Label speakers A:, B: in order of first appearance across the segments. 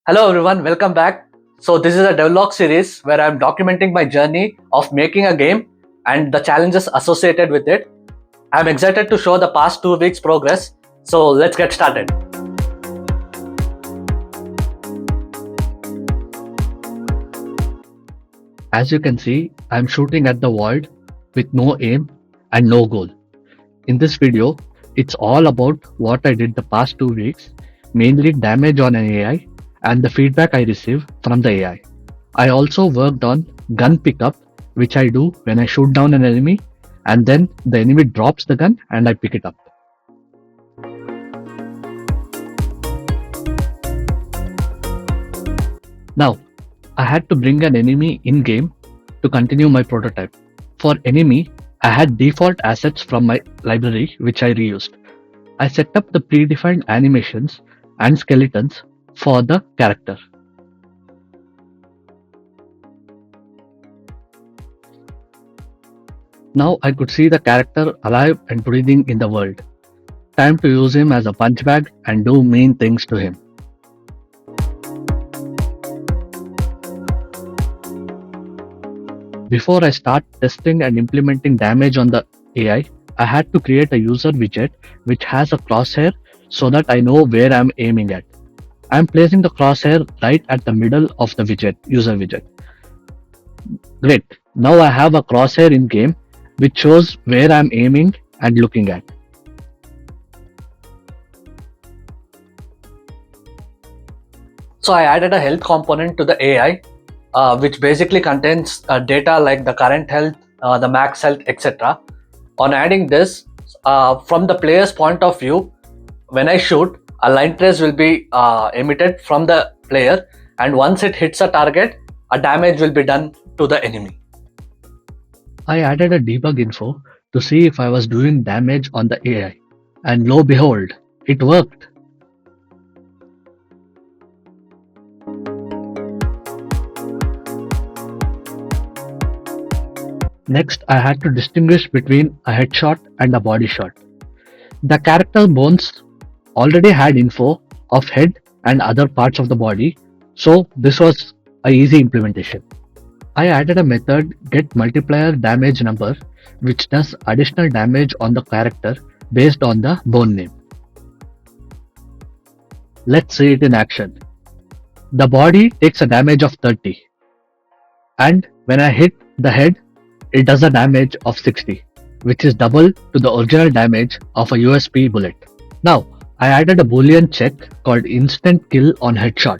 A: Hello everyone, welcome back. So this is a devlog series where I'm documenting my journey of making a game and the challenges associated with it. I'm excited to show the past 2 weeks progress. So let's get started.
B: As you can see, I'm shooting at the void with no aim and no goal. In this video, it's all about what I did the past 2 weeks, mainly damage on an AI and the feedback I received from the AI. I also worked on gun pickup, which I do when I shoot down an enemy and then the enemy drops the gun and I pick it up. Now, I had to bring an enemy in-game to continue my prototype. For enemy, I had default assets from my library which I reused. I set up the predefined animations and skeletons for the character. Now I could see the character alive and breathing in the world. Time to use him as a punch bag and do mean things to him. Before I start testing and implementing damage on the AI, I had to create a user widget which has a crosshair so that I know where I'm aiming at. I'm placing the crosshair right at the middle of the user widget. Great. Now I have a crosshair in game which shows where I'm aiming and looking at.
A: So I added a health component to the AI, which basically contains data like the current health, the max health, etc. On adding this, from the player's point of view, when I shoot, a line trace will be emitted from the player, and once it hits a target, a damage will be done to the enemy.
B: I added a debug info to see if I was doing damage on the AI, and lo behold, it worked. Next, I had to distinguish between a headshot and a body shot. The character bones already had info of head and other parts of the body, so this was a easy implementation. I added a method get multiplier damage number which does additional damage on the character based on the bone name. Let's see it in action. The body takes a damage of 30 and when I hit the head, it does a damage of 60, which is double to the original damage of a USP bullet. Now, I added a boolean check called instant kill on headshot.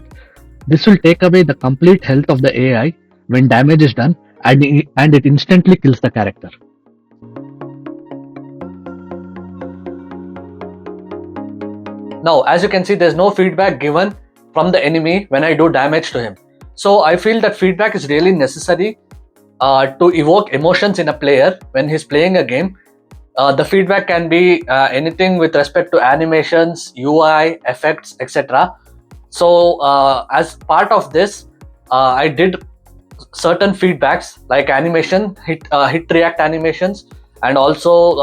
B: This will take away the complete health of the AI when damage is done and it instantly kills the character.
A: Now, as you can see, there's no feedback given from the enemy when I do damage to him. So I feel that feedback is really necessary to evoke emotions in a player when he's playing a game. The feedback can be anything with respect to animations, UI, effects, etc. So as part of this, I did certain feedbacks like animation, hit react animations, and also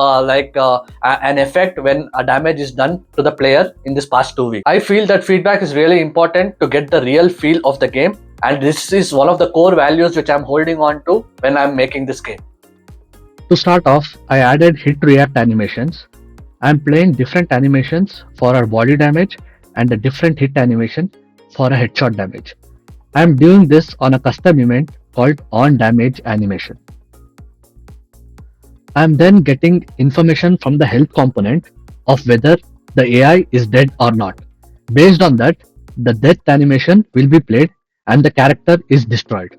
A: an effect when a damage is done to the player in this past 2 weeks. I feel that feedback is really important to get the real feel of the game, and this is one of the core values which I'm holding on to when I'm making this game.
B: To start off, I added hit react animations. I'm playing different animations for our body damage and a different hit animation for a headshot damage. I'm doing this on a custom event called on damage animation. I'm then getting information from the health component of whether the AI is dead or not. Based on that, the death animation will be played and the character is destroyed.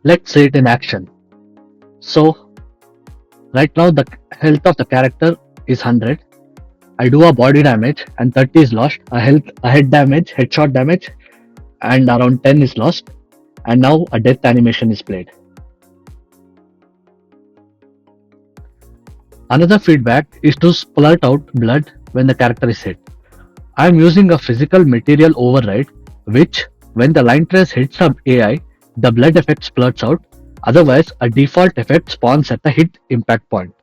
B: Let's see it in action. So, right now the health of the character is 100. I do a body damage and 30 is lost. A head damage, headshot damage, and around 10 is lost. And now a death animation is played. Another feedback is to splurt out blood when the character is hit. I am using a physical material override which, when the line trace hits up AI, the blood effect splurts out, otherwise a default effect spawns at the hit impact point.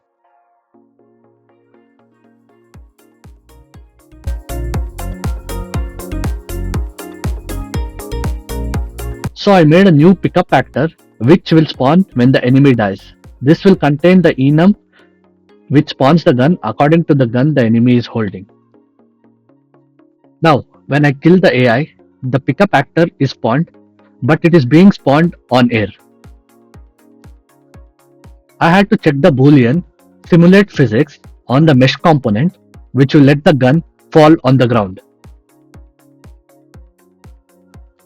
B: So I made a new pickup actor which will spawn when the enemy dies. This will contain the enum which spawns the gun according to the gun the enemy is holding. Now, when I kill the AI, the pickup actor is spawned, but it is being spawned on air. I had to check the boolean simulate physics on the mesh component which will let the gun fall on the ground.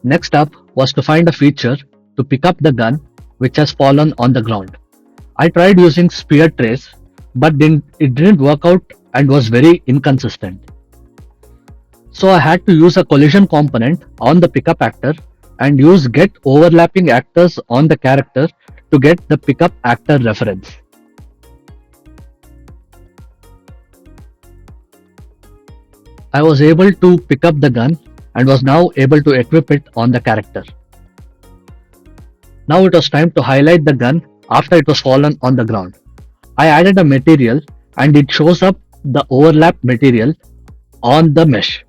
B: Next up was to find a feature to pick up the gun which has fallen on the ground. I tried using spear trace, but it didn't work out and was very inconsistent. So I had to use a collision component on the pickup actor and use get overlapping actors on the character to get the pickup actor reference. I was able to pick up the gun and was now able to equip it on the character. Now it was time to highlight the gun after it was fallen on the ground. I added a material and it shows up the overlap material on the mesh.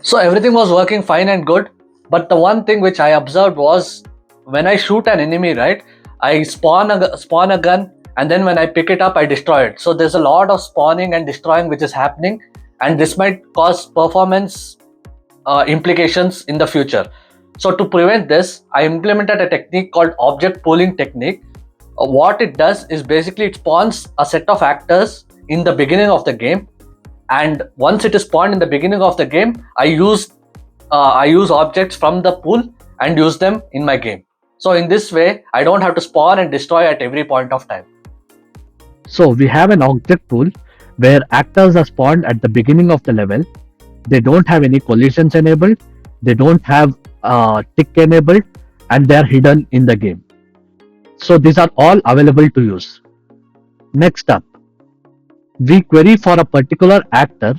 A: So everything was working fine and good, but the one thing which I observed was when I shoot an enemy, right, I spawn a gun, and then when I pick it up I destroy it. So there's a lot of spawning and destroying which is happening, and this might cause performance implications in the future. So to prevent this, I implemented a technique called object pooling technique. What it does is basically it spawns a set of actors in the beginning of the game, and once it is spawned in the beginning of the game, I use objects from the pool and use them in my game. So in this way, I don't have to spawn and destroy at every point of time.
B: So we have an object pool where actors are spawned at the beginning of the level. They don't have any collisions enabled, they don't have tick enabled, and they are hidden in the game. So these are all available to use. Next up, we query for a particular actor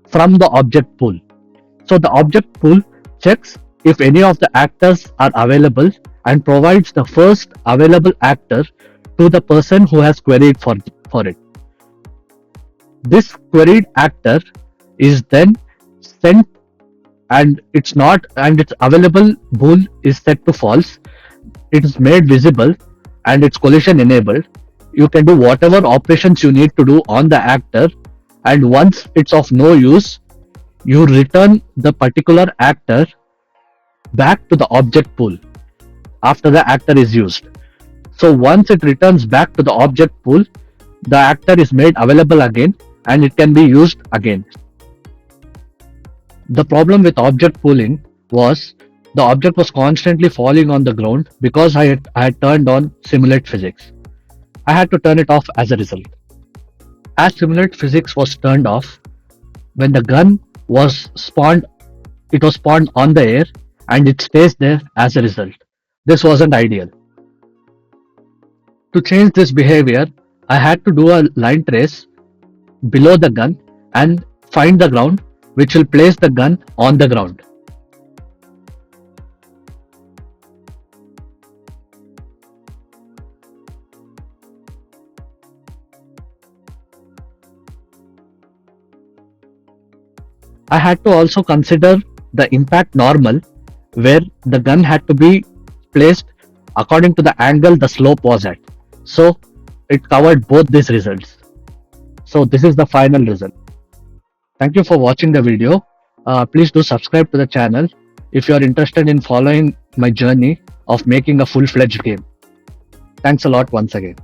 B: from the object pool. So the object pool checks if any of the actors are available and provides the first available actor to the person who has queried for it. This queried actor is then sent, and its available bool is set to false. It is made visible and it's collision enabled. You can do whatever operations you need to do on the actor, and once it's of no use, you return the particular actor back to the object pool after the actor is used. So once it returns back to the object pool, the actor is made available again and it can be used again. The problem with object pooling was the object was constantly falling on the ground because I had turned on simulate physics. I had to turn it off as a result. As simulate physics was turned off, when the gun was spawned, it was spawned on the air and it stays there as a result. This wasn't ideal. To change this behavior, I had to do a line trace below the gun and find the ground, which will place the gun on the ground. I had to also consider the impact normal, where the gun had to be placed according to the angle the slope was at. So it covered both these results. So this is the final result. Thank you for watching the video. Please do subscribe to the channel if you are interested in following my journey of making a full-fledged game. Thanks a lot once again.